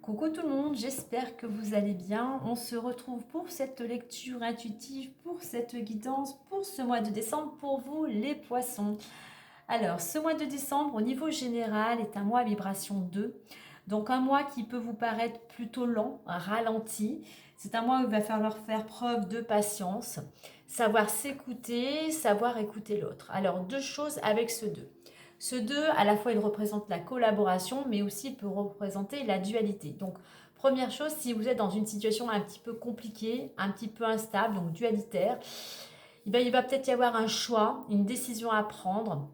Coucou tout le monde, j'espère que vous allez bien. On se retrouve pour cette lecture intuitive, pour cette guidance, pour ce mois de décembre, pour vous les poissons. Alors, ce mois de décembre, au niveau général, est un mois à vibration 2. Donc, un mois qui peut vous paraître plutôt lent, ralenti. C'est un mois où il va falloir faire preuve de patience, savoir s'écouter, savoir écouter l'autre. Alors, deux choses avec ce 2. Ce 2, à la fois, il représente la collaboration, mais aussi il peut représenter la dualité. Donc, première chose, si vous êtes dans une situation un petit peu compliquée, un petit peu instable, donc dualitaire, il va peut-être y avoir un choix, une décision à prendre.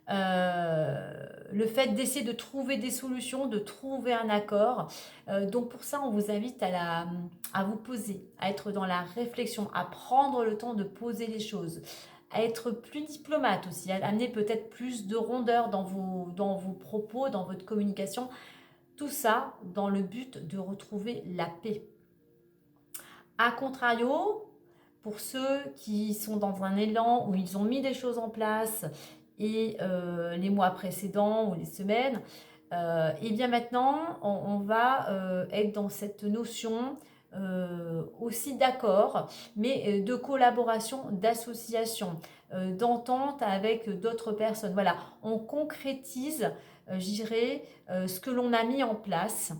Le fait d'essayer de trouver des solutions, de trouver un accord. Donc pour ça, on vous invite à vous poser, à être dans la réflexion, à prendre le temps de poser les choses, à être plus diplomate aussi, à amener peut-être plus de rondeur dans vos propos, dans votre communication. Tout ça dans le but de retrouver la paix. A contrario, pour ceux qui sont dans un élan où ils ont mis des choses en place et les mois précédents ou les semaines, et bien maintenant, on va être dans cette notion aussi d'accord, mais de collaboration, d'association, d'entente avec d'autres personnes. Voilà, on concrétise, je dirais, ce que l'on a mis en place.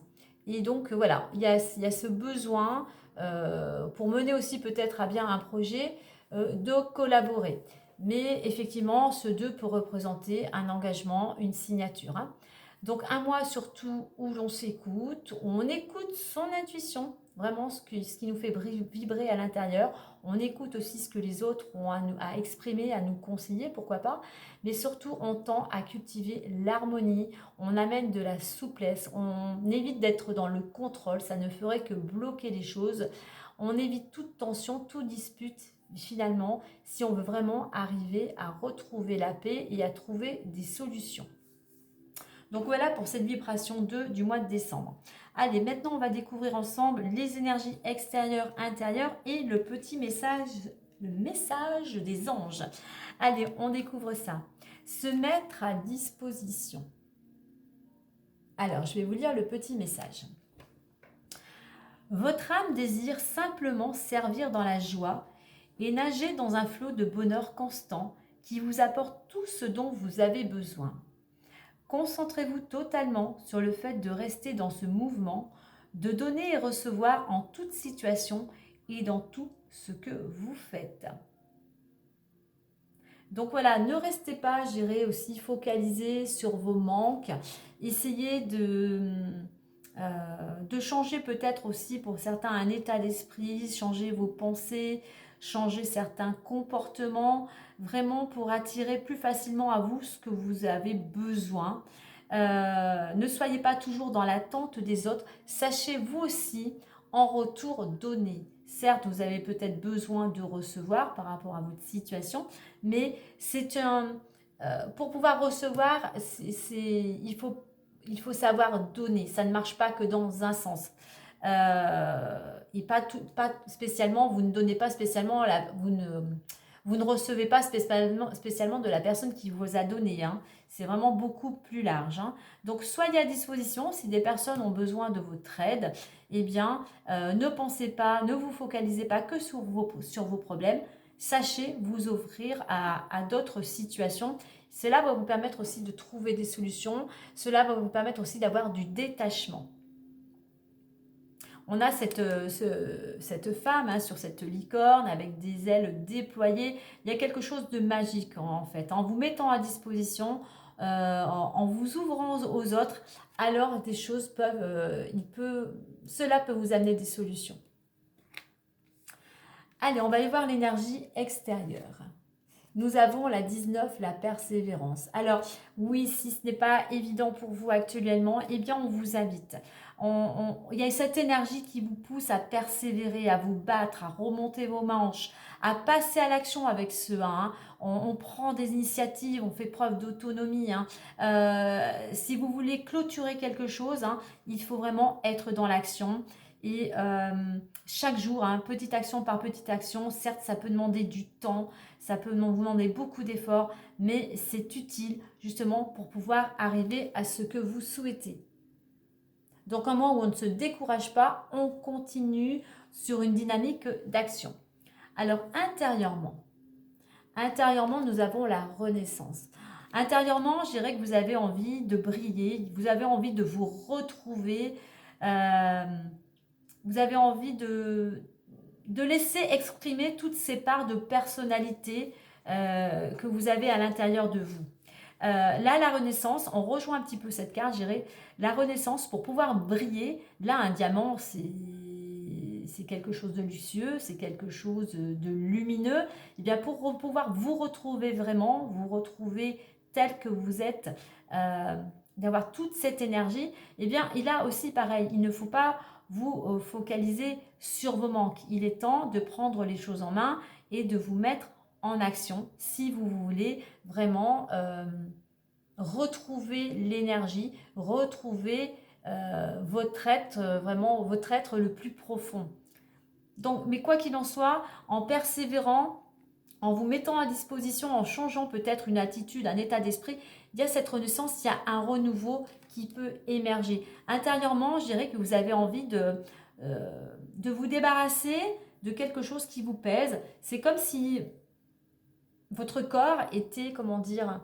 Et donc, voilà, il y a ce besoin pour mener aussi peut-être à bien un projet, de collaborer. Mais effectivement, ce 2 peut représenter un engagement, une signature. Hein. Donc un mois surtout où l'on s'écoute, où on écoute son intuition, vraiment ce qui nous fait vibrer à l'intérieur. On écoute aussi ce que les autres ont à exprimer, à nous conseiller, pourquoi pas. Mais surtout, on tend à cultiver l'harmonie, on amène de la souplesse, on évite d'être dans le contrôle, ça ne ferait que bloquer les choses. On évite toute tension, toute dispute finalement, si on veut vraiment arriver à retrouver la paix et à trouver des solutions. Donc voilà pour cette vibration 2 du mois de décembre. Allez, maintenant on va découvrir ensemble les énergies extérieures, intérieures et le message des anges. Allez, on découvre ça. Se mettre à disposition. Alors, je vais vous lire le petit message. Votre âme désire simplement servir dans la joie et nager dans un flot de bonheur constant qui vous apporte tout ce dont vous avez besoin. Concentrez-vous totalement sur le fait de rester dans ce mouvement, de donner et recevoir en toute situation et dans tout ce que vous faites. Donc voilà, ne restez pas, je dirais aussi, focalisé sur vos manques. Essayez de changer peut-être aussi pour certains un état d'esprit, changer vos pensées, changer certains comportements, vraiment pour attirer plus facilement à vous ce que vous avez besoin. Ne soyez pas toujours dans l'attente des autres, sachez vous aussi en retour donner. Certes, vous avez peut-être besoin de recevoir par rapport à votre situation, mais c'est pour pouvoir recevoir, il faut savoir donner. Ça ne marche pas que dans un sens. Et pas spécialement, vous ne donnez pas spécialement, vous ne recevez pas spécialement de la personne qui vous a donné. Hein. C'est vraiment beaucoup plus large. Hein. Donc soyez à disposition si des personnes ont besoin de votre aide. Eh bien, ne pensez pas, ne vous focalisez pas que sur vos problèmes. Sachez vous offrir à d'autres situations. Cela va vous permettre aussi de trouver des solutions. Cela va vous permettre aussi d'avoir du détachement. On a cette femme hein, sur cette licorne avec des ailes déployées. Il y a quelque chose de magique en fait. En vous mettant à disposition, en vous ouvrant aux autres, alors des choses cela peut vous amener des solutions. Allez, on va aller voir l'énergie extérieure. Nous avons la 19, la persévérance. Alors oui, si ce n'est pas évident pour vous actuellement, eh bien on vous invite. Il y a cette énergie qui vous pousse à persévérer, à vous battre, à remonter vos manches, à passer à l'action avec ce 1. Hein. On prend des initiatives, on fait preuve d'autonomie. Hein. Si vous voulez clôturer quelque chose, hein, il faut vraiment être dans l'action. Et chaque jour, hein, petite action par petite action, certes ça peut demander du temps, ça peut vous demander beaucoup d'efforts, mais c'est utile justement pour pouvoir arriver à ce que vous souhaitez. Donc un mois où on ne se décourage pas, on continue sur une dynamique d'action. Alors intérieurement, nous avons la renaissance. Intérieurement, je dirais que vous avez envie de briller, vous avez envie de vous retrouver, euh, vous avez envie de laisser exprimer toutes ces parts de personnalité que vous avez à l'intérieur de vous. Là, la renaissance, on rejoint un petit peu cette carte, je dirais, la renaissance, pour pouvoir briller. Là, un diamant, c'est quelque chose de luxueux, c'est quelque chose de lumineux. Et bien, pour pouvoir vous retrouver vraiment, vous retrouver tel que vous êtes, d'avoir toute cette énergie, eh bien, il a aussi pareil, il ne faut pas vous focaliser sur vos manques. Il est temps de prendre les choses en main et de vous mettre en action si vous voulez vraiment retrouver l'énergie, retrouver votre être, vraiment votre être le plus profond. Donc, mais quoi qu'il en soit, en persévérant, en vous mettant à disposition, en changeant peut-être une attitude, un état d'esprit, il y a cette renaissance, il y a un renouveau qui peut émerger. Intérieurement, je dirais que vous avez envie de vous débarrasser de quelque chose qui vous pèse. C'est comme si votre corps était, comment dire,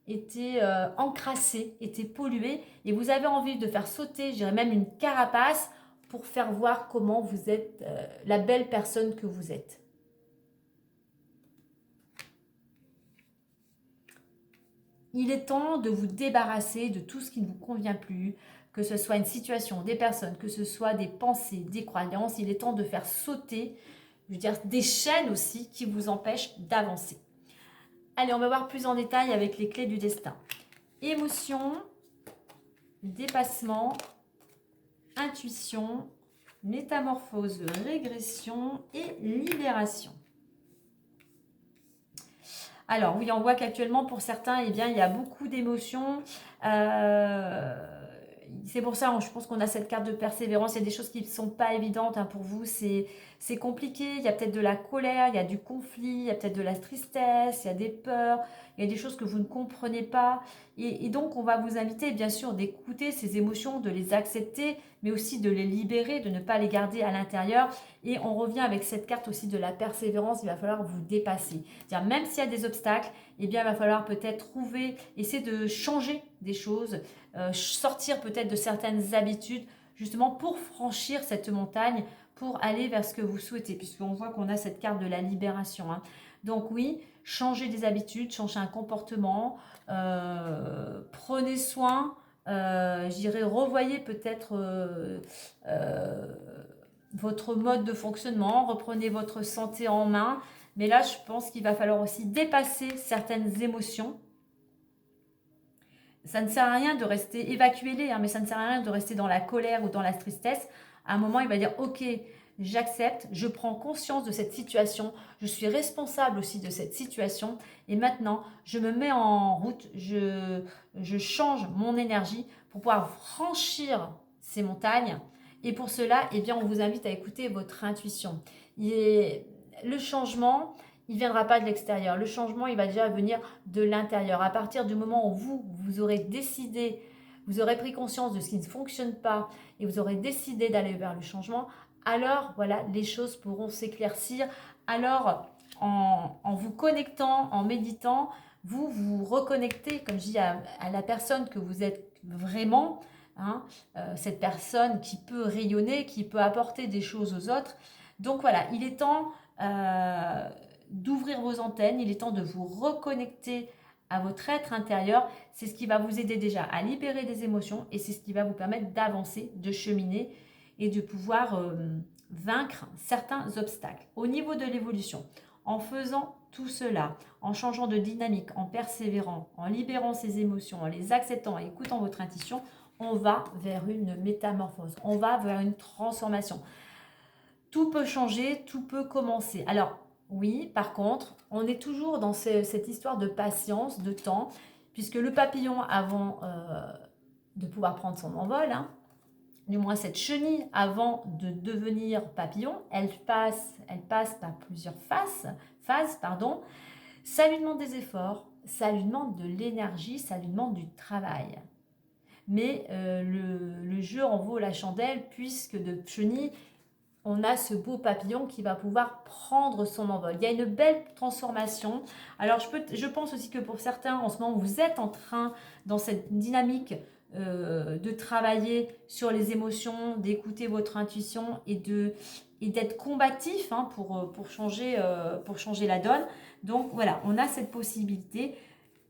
était encrassé, était pollué, et vous avez envie de faire sauter, je dirais même une carapace, pour faire voir comment vous êtes, la belle personne que vous êtes. Il est temps de vous débarrasser de tout ce qui ne vous convient plus, que ce soit une situation, des personnes, que ce soit des pensées, des croyances. Il est temps de faire sauter, je veux dire, des chaînes aussi qui vous empêchent d'avancer. Allez, on va voir plus en détail avec les clés du destin. Émotion, dépassement, intuition, métamorphose, régression et libération. Alors oui, on voit qu'actuellement pour certains, eh bien, il y a beaucoup d'émotions. C'est pour ça, je pense qu'on a cette carte de persévérance. Il y a des choses qui ne sont pas évidentes pour vous. C'est compliqué. Il y a peut-être de la colère, il y a du conflit, il y a peut-être de la tristesse, il y a des peurs, il y a des choses que vous ne comprenez pas. Et donc, on va vous inviter, bien sûr, d'écouter ces émotions, de les accepter, mais aussi de les libérer, de ne pas les garder à l'intérieur. Et on revient avec cette carte aussi de la persévérance. Il va falloir vous dépasser. C'est-à-dire, même s'il y a des obstacles, eh bien, il va falloir peut-être essayer de changer des choses, sortir peut-être de certaines habitudes, justement pour franchir cette montagne, pour aller vers ce que vous souhaitez, puisqu'on voit qu'on a cette carte de la libération. Donc oui, changer des habitudes, changer un comportement, prenez soin, je dirais, revoyez peut-être votre mode de fonctionnement, reprenez votre santé en main, mais là, je pense qu'il va falloir aussi dépasser certaines émotions. Ça ne sert à rien de rester, évacuez-les, mais ça ne sert à rien de rester dans la colère ou dans la tristesse. À un moment, il va dire, ok, j'accepte, je prends conscience de cette situation, je suis responsable aussi de cette situation, et maintenant, je me mets en route, je change mon énergie pour pouvoir franchir ces montagnes. Et pour cela, eh bien, on vous invite à écouter votre intuition. Le changement, il ne viendra pas de l'extérieur. Le changement, il va déjà venir de l'intérieur. À partir du moment où vous aurez décidé, vous aurez pris conscience de ce qui ne fonctionne pas et vous aurez décidé d'aller vers le changement, alors voilà, les choses pourront s'éclaircir. Alors, en vous connectant, en méditant, vous vous reconnectez, comme je dis, à la personne que vous êtes vraiment, cette personne qui peut rayonner, qui peut apporter des choses aux autres. Donc voilà, il est temps d'ouvrir vos antennes, il est temps de vous reconnecter à votre être intérieur. C'est ce qui va vous aider déjà à libérer des émotions et c'est ce qui va vous permettre d'avancer, de cheminer et de pouvoir vaincre certains obstacles. Au niveau de l'évolution, en faisant tout cela, en changeant de dynamique, en persévérant, en libérant ses émotions, en les acceptant et écoutant votre intuition, on va vers une métamorphose, on va vers une transformation. Tout peut changer, tout peut commencer. Alors, oui, par contre, on est toujours dans cette histoire de patience, de temps, puisque le papillon, avant de pouvoir prendre son envol, du moins cette chenille, avant de devenir papillon, elle passe par plusieurs phases, ça lui demande des efforts, ça lui demande de l'énergie, ça lui demande du travail. mais le jeu en vaut la chandelle, puisque de chenille, on a ce beau papillon qui va pouvoir prendre son envol. Il y a une belle transformation. Alors, je pense aussi que pour certains, en ce moment, vous êtes en train, dans cette dynamique, de travailler sur les émotions, d'écouter votre intuition et d'être combatif, hein, pour changer la donne. Donc, voilà, on a cette possibilité.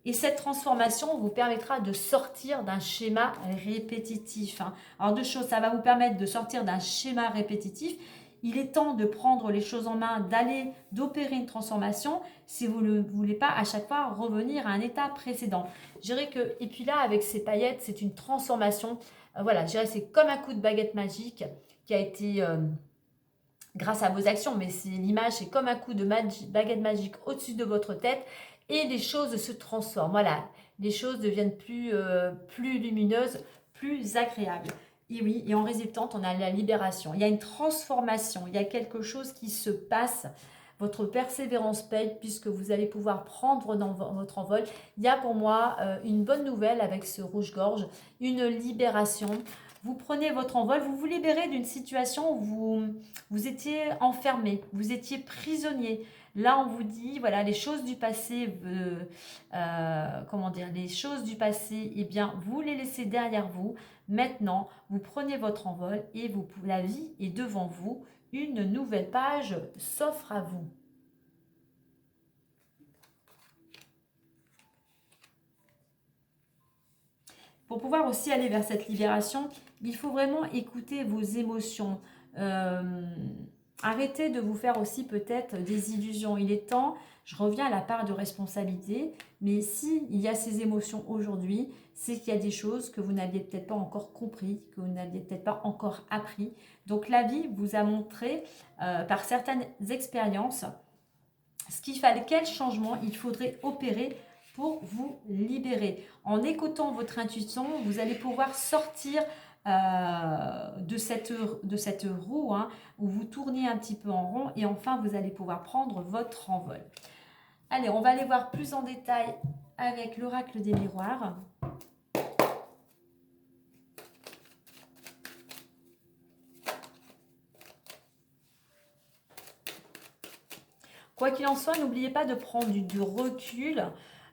Et cette transformation vous permettra de sortir d'un schéma répétitif, hein. Alors deux choses, ça va vous permettre de sortir d'un schéma répétitif. Il est temps de prendre les choses en main, d'opérer une transformation si vous ne voulez pas à chaque fois revenir à un état précédent. Je dirais que, et puis là, avec ces paillettes, c'est une transformation. Voilà, je dirais que c'est comme un coup de baguette magique qui a été, grâce à vos actions, mais c'est l'image, c'est comme un coup de baguette magique au-dessus de votre tête. Et les choses se transforment. Voilà, les choses deviennent plus lumineuses, plus agréables. Et oui, et en résultante, on a la libération. Il y a une transformation, il y a quelque chose qui se passe. Votre persévérance paye puisque vous allez pouvoir prendre dans votre envol. Il y a pour moi une bonne nouvelle avec ce rouge-gorge, une libération. Vous prenez votre envol, vous vous libérez d'une situation où vous étiez enfermé, vous étiez prisonnier. Là, on vous dit, voilà, les choses du passé, comment dire, les choses du passé, eh bien, vous les laissez derrière vous. Maintenant, vous prenez votre envol et la vie est devant vous. Une nouvelle page s'offre à vous. Pour pouvoir aussi aller vers cette libération, il faut vraiment écouter vos émotions. Arrêtez de vous faire aussi peut-être des illusions. Il est temps, je reviens à la part de responsabilité, mais s'il y a ces émotions aujourd'hui, c'est qu'il y a des choses que vous n'aviez peut-être pas encore compris, que vous n'aviez peut-être pas encore appris. Donc la vie vous a montré par certaines expériences ce qu'il fallait, quel changement il faudrait opérer pour vous libérer. En écoutant votre intuition, vous allez pouvoir sortir de cette roue, hein, où vous tournez un petit peu en rond et enfin vous allez pouvoir prendre votre envol. Allez, on va aller voir plus en détail avec l'oracle des miroirs. Quoi qu'il en soit, n'oubliez pas de prendre du recul,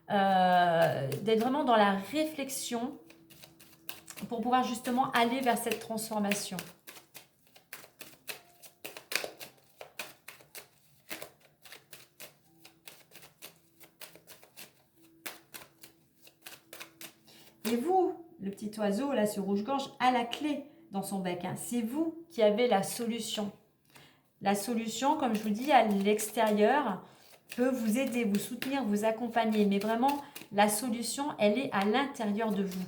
d'être vraiment dans la réflexion pour pouvoir justement aller vers cette transformation. Et vous, le petit oiseau, là, ce rouge-gorge, a la clé dans son bec, hein. C'est vous qui avez la solution. La solution, comme je vous dis, à l'extérieur, peut vous aider, vous soutenir, vous accompagner. Mais vraiment, la solution, elle est à l'intérieur de vous.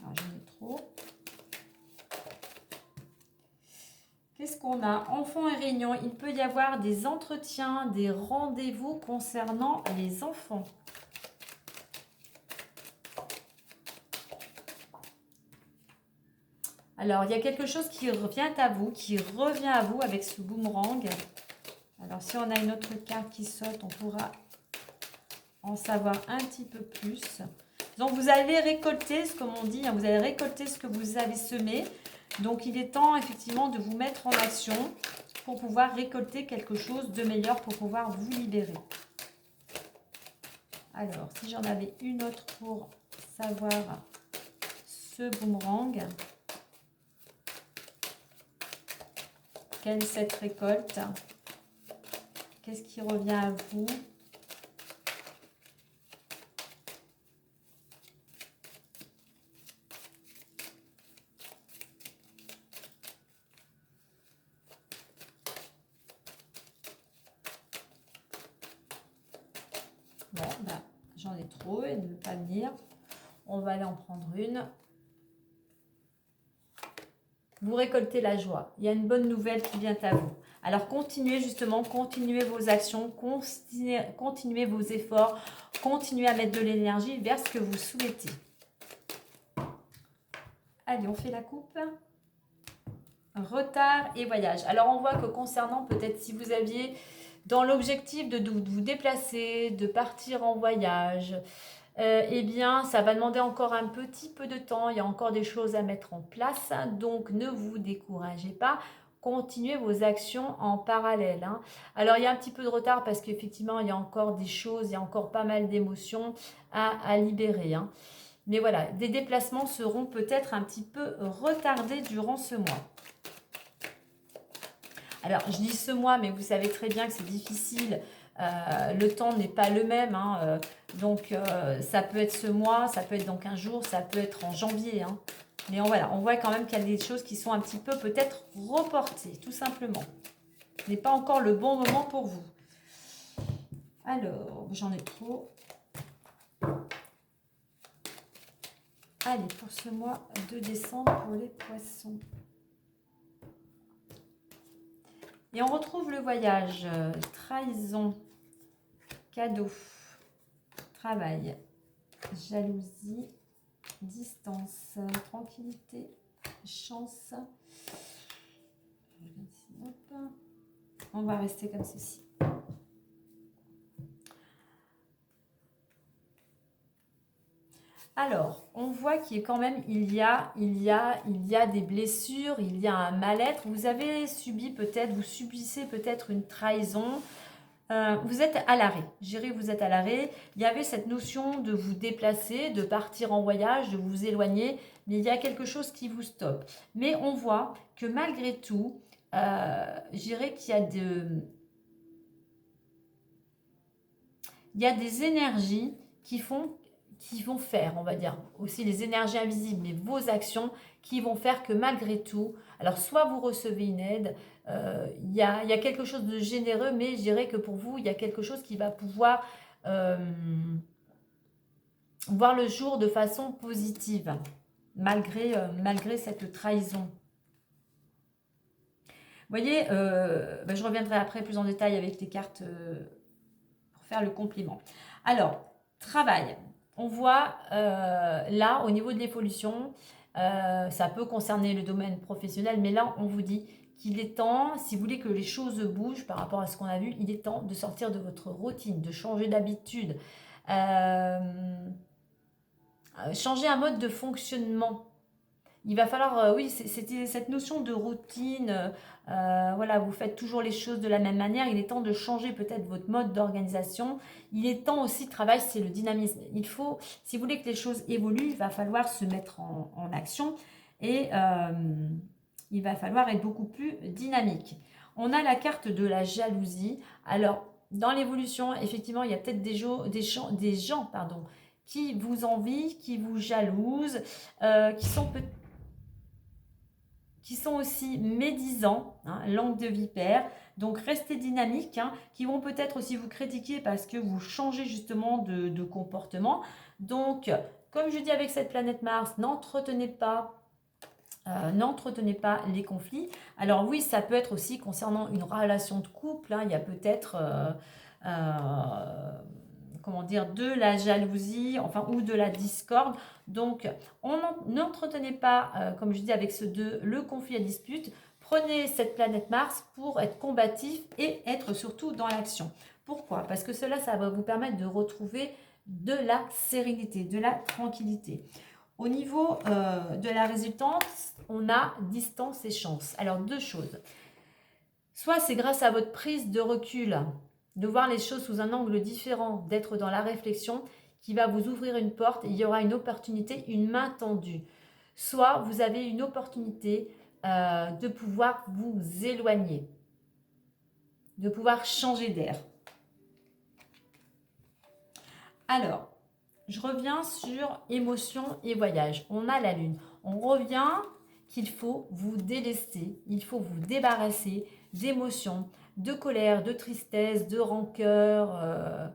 Alors, j'en ai trop. Qu'est-ce qu'on a? Enfants et réunions. Il peut y avoir des entretiens, des rendez-vous concernant les enfants. Alors, il y a quelque chose qui revient à vous, avec ce boomerang. Alors, si on a une autre carte qui saute, on pourra en savoir un petit peu plus. Donc, vous allez récolter, comme on dit, hein, vous allez récolter ce que vous avez semé. Donc, il est temps, effectivement, de vous mettre en action pour pouvoir récolter quelque chose de meilleur, pour pouvoir vous libérer. Alors, si j'en avais une autre pour savoir ce boomerang... Quelle est cette récolte? Qu'est-ce qui revient à vous? Bon, ben, j'en ai trop, elle ne veut pas venir. On va aller en prendre une. Vous récoltez la joie. Il y a une bonne nouvelle qui vient à vous. Alors, continuez justement, continuez vos actions, continuez vos efforts, continuez à mettre de l'énergie vers ce que vous souhaitez. Allez, on fait la coupe. Retard et voyage. Alors, on voit que concernant, peut-être si vous aviez dans l'objectif de vous déplacer, de partir en voyage, eh bien, ça va demander encore un petit peu de temps. Il y a encore des choses à mettre en place. Donc, ne vous découragez pas. Continuez vos actions en parallèle, hein. Alors, il y a un petit peu de retard parce qu'effectivement, il y a encore des choses, il y a encore pas mal d'émotions à libérer, hein. Mais voilà, des déplacements seront peut-être un petit peu retardés durant ce mois. Alors, je dis ce mois, mais vous savez très bien que c'est difficile. Le temps n'est pas le même, hein. Donc, ça peut être ce mois, ça peut être dans 15 jours, ça peut être en janvier, hein. Mais voilà, on voit quand même qu'il y a des choses qui sont un petit peu peut-être reportées, tout simplement. Ce n'est pas encore le bon moment pour vous. Alors, j'en ai trop. Allez, pour ce mois de décembre, pour les poissons. Et on retrouve le voyage, trahison, cadeau, travail, jalousie, distance, tranquillité, chance. On va rester comme ceci. Alors, on voit qu'il y a quand même, il y a des blessures, il y a un mal-être. Vous avez subi peut-être, vous subissez peut-être une trahison. Vous êtes à l'arrêt. J'irai, vous êtes à l'arrêt. Il y avait cette notion de vous déplacer, de partir en voyage, de vous éloigner, mais il y a quelque chose qui vous stoppe. Mais on voit que malgré tout, j'irai qu'il y a des énergies qui vont faire, on va dire, aussi les énergies invisibles, mais vos actions qui vont faire que malgré tout, alors soit vous recevez une aide, il y a quelque chose de généreux, mais je dirais que pour vous, il y a quelque chose qui va pouvoir voir le jour de façon positive, malgré cette trahison. Vous voyez, je reviendrai après plus en détail avec les cartes pour faire le compliment. Alors, travail. On voit là, au niveau de l'évolution, ça peut concerner le domaine professionnel, mais là, on vous dit qu'il est temps, si vous voulez que les choses bougent par rapport à ce qu'on a vu, il est temps de sortir de votre routine, de changer d'habitude, changer un mode de fonctionnement. Il va falloir, oui, c'était cette notion de routine, voilà, vous faites toujours les choses de la même manière, il est temps de changer peut-être votre mode d'organisation, il est temps aussi, travail, c'est le dynamisme. Il faut, si vous voulez que les choses évoluent, il va falloir se mettre en action et il va falloir être beaucoup plus dynamique. On a la carte de la jalousie. Alors, dans l'évolution, effectivement, il y a peut-être des gens qui vous envient, qui vous jalousent, qui sont aussi médisants, hein, langue de vipère, donc restez dynamique, hein, qui vont peut-être aussi vous critiquer parce que vous changez justement de comportement. Donc, comme je dis avec cette planète Mars, n'entretenez pas les conflits. Alors oui, ça peut être aussi concernant une relation de couple, hein, il y a peut-être comment dire, de la jalousie, enfin, ou de la discorde. Donc, n'entretenez pas, comme je dis avec ce 2, le conflit à dispute. Prenez cette planète Mars pour être combatif et être surtout dans l'action. Pourquoi? Parce que cela, ça va vous permettre de retrouver de la sérénité, de la tranquillité. Au niveau de la résultante, on a distance et chance. Alors, deux choses. Soit c'est grâce à votre prise de recul, de voir les choses sous un angle différent, d'être dans la réflexion, qui va vous ouvrir une porte et il y aura une opportunité, une main tendue. Soit vous avez une opportunité de pouvoir vous éloigner, de pouvoir changer d'air. Alors, je reviens sur émotion et voyage. On a la lune. On revient qu'il faut vous délester, il faut vous débarrasser d'émotions, de colère, de tristesse, de rancœur,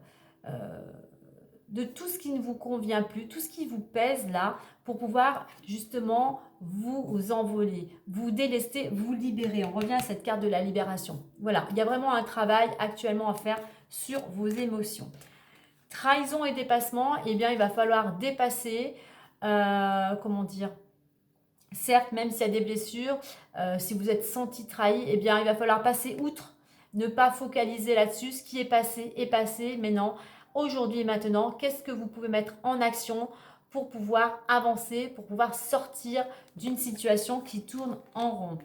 de tout ce qui ne vous convient plus, tout ce qui vous pèse là, pour pouvoir justement vous envoler, vous délester, vous libérer. On revient à cette carte de la libération. Voilà, il y a vraiment un travail actuellement à faire sur vos émotions. Trahison et dépassement, eh bien il va falloir dépasser, comment dire, certes, même s'il y a des blessures, si vous êtes senti trahi, eh bien il va falloir passer outre, ne pas focaliser là-dessus. Ce qui est passé, mais non. aujourd'hui et maintenant, qu'est-ce que vous pouvez mettre en action pour pouvoir avancer, pour pouvoir sortir d'une situation qui tourne en rond.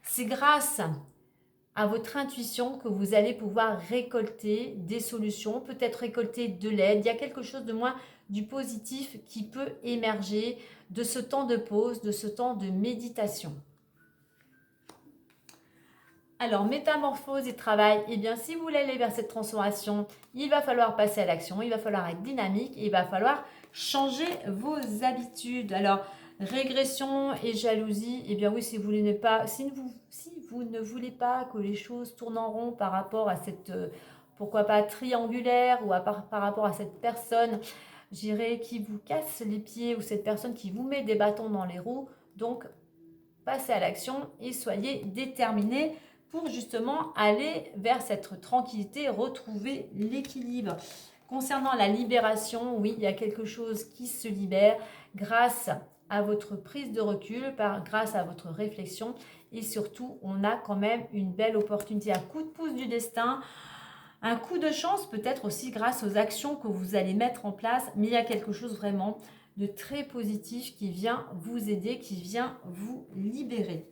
C'est grâce à votre intuition que vous allez pouvoir récolter des solutions, peut-être récolter de l'aide. Il y a quelque chose de moins du positif qui peut émerger de ce temps de pause, de ce temps de méditation. Alors, métamorphose et travail, eh bien, si vous voulez aller vers cette transformation, il va falloir passer à l'action, il va falloir être dynamique et il va falloir changer vos habitudes. Alors, régression et jalousie, eh bien oui, si vous ne voulez pas que les choses tournent en rond par rapport à cette, pourquoi pas, triangulaire ou par rapport à cette personne, je dirais, qui vous casse les pieds ou cette personne qui vous met des bâtons dans les roues, donc passez à l'action et soyez déterminés pour justement aller vers cette tranquillité, retrouver l'équilibre. Concernant la libération, oui, il y a quelque chose qui se libère grâce à votre prise de recul, grâce à votre réflexion et surtout, on a quand même une belle opportunité, un coup de pouce du destin, un coup de chance peut-être aussi grâce aux actions que vous allez mettre en place, mais il y a quelque chose vraiment de très positif qui vient vous aider, qui vient vous libérer.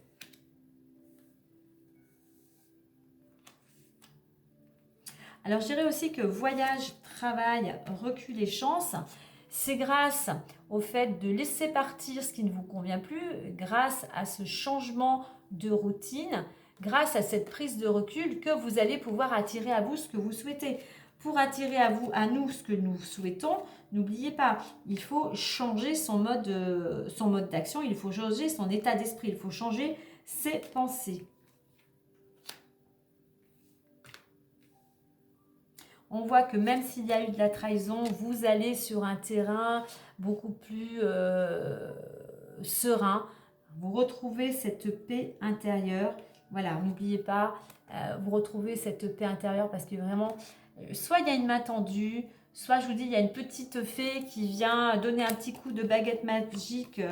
Alors, je dirais aussi que voyage, travail, recul et chance, c'est grâce au fait de laisser partir ce qui ne vous convient plus, grâce à ce changement de routine, grâce à cette prise de recul que vous allez pouvoir attirer à vous ce que vous souhaitez. Pour attirer à nous ce que nous souhaitons, n'oubliez pas, il faut changer son mode d'action, il faut changer son état d'esprit, il faut changer ses pensées. On voit que même s'il y a eu de la trahison, vous allez sur un terrain beaucoup plus serein. Vous retrouvez cette paix intérieure. Voilà, n'oubliez pas, vous retrouvez cette paix intérieure parce que vraiment, soit il y a une main tendue, soit je vous dis, il y a une petite fée qui vient donner un petit coup de baguette magique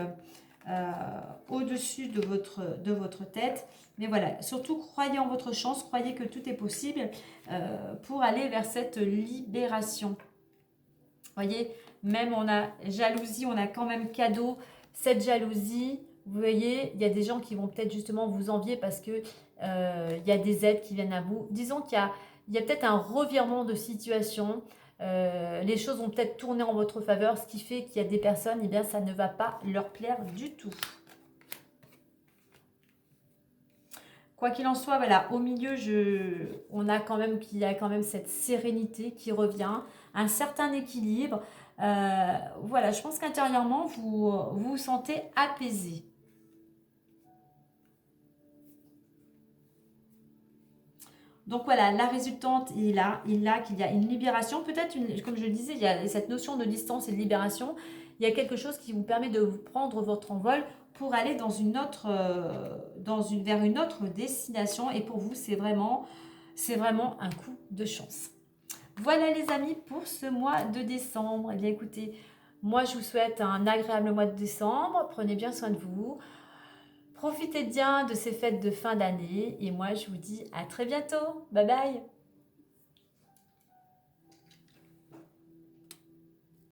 au-dessus de votre tête. Mais voilà, surtout croyez en votre chance, croyez que tout est possible pour aller vers cette libération. Voyez, même on a jalousie, on a quand même cadeau. Cette jalousie, vous voyez, il y a des gens qui vont peut-être justement vous envier parce que il y a des aides qui viennent à vous. Disons qu'il y a peut-être un revirement de situation. Les choses vont peut-être tourner en votre faveur, ce qui fait qu'il y a des personnes, eh bien, ça ne va pas leur plaire du tout. Quoi qu'il en soit, voilà, au milieu, il y a quand même cette sérénité qui revient, un certain équilibre. Voilà, je pense qu'intérieurement, vous vous sentez apaisé. Donc voilà, la résultante est là, qu'il y a une libération. Peut-être, comme je le disais, il y a cette notion de distance et de libération. Il y a quelque chose qui vous permet de prendre votre envol pour aller vers une autre destination. Et pour vous, c'est vraiment un coup de chance. Voilà les amis pour ce mois de décembre. Eh bien écoutez, moi je vous souhaite un agréable mois de décembre. Prenez bien soin de vous. Profitez bien de ces fêtes de fin d'année. Et moi je vous dis à très bientôt. Bye bye.